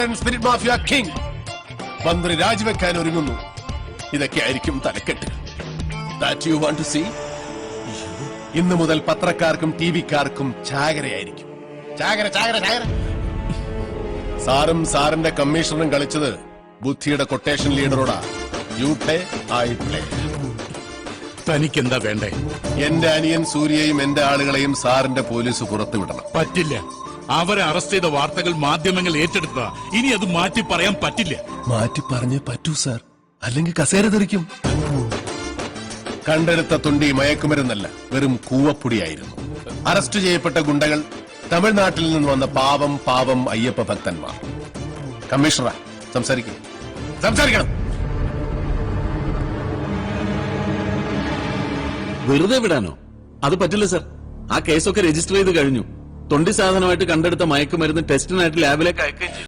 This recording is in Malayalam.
സ്പിരിറ്റ് മാഫിയ കിങ് മന്ത്രി രാജിവെക്കാൻ ഒരുങ്ങുന്നു. ഇതൊക്കെ ആയിരിക്കും തലക്കെട്ട്. That you want to see? ഇന്നു മുതൽ പത്രക്കാർക്കും ടിവിക്കാർക്കും ചാകരയായിരിക്കും. ചാകര ചാകര ചാകര. സാറും സാറിന്റെ കമ്മീഷണറും കളിച്ചത് ബുദ്ധിയുടെ കൊട്ടേഷൻ ലീഡറോടാ. You play I play. തനിക്കെന്താ വേണ്ടേ? എന്റെ അനിയൻ സൂര്യയും എന്റെ ആളുകളെയും സാറിന്റെ പോലീസ് പുറത്തുവിടണം. പറ്റില്ല. അവരെ അറസ്റ്റ് ചെയ്ത വാർത്തകൾ മാധ്യമങ്ങൾ ഏറ്റെടുത്തതാ. ഇനി അത് മാറ്റി പറയാൻ പറ്റില്ല. മാറ്റി പറഞ്ഞേ പറ്റൂ സാർ, അല്ലെങ്കിൽ കസേര തെറിക്കും. കണ്ടെടുത്ത തുണ്ടി മയക്കുമരുന്നല്ല, വെറും കൂവപ്പൊടിയായിരുന്നു. അറസ്റ്റ് ചെയ്യപ്പെട്ട ഗുണ്ടകൾ തമിഴ്നാട്ടിൽ നിന്ന് വന്ന പാവം പാവം അയ്യപ്പ ഭക്തന്മാർ. കമ്മീഷണർ സംസാരിക്കണം. വെറുതെ വിടാനോ? അത് പറ്റില്ല സർ. ആ കേസൊക്കെ രജിസ്റ്റർ ചെയ്ത് കഴിഞ്ഞു. തൊണ്ടി സാധനമായിട്ട് കണ്ടെടുത്ത മയക്കുമരുന്ന് ടെസ്റ്റിനായിട്ട് ലാബിലേക്ക് അയക്കുകയും ചെയ്തു.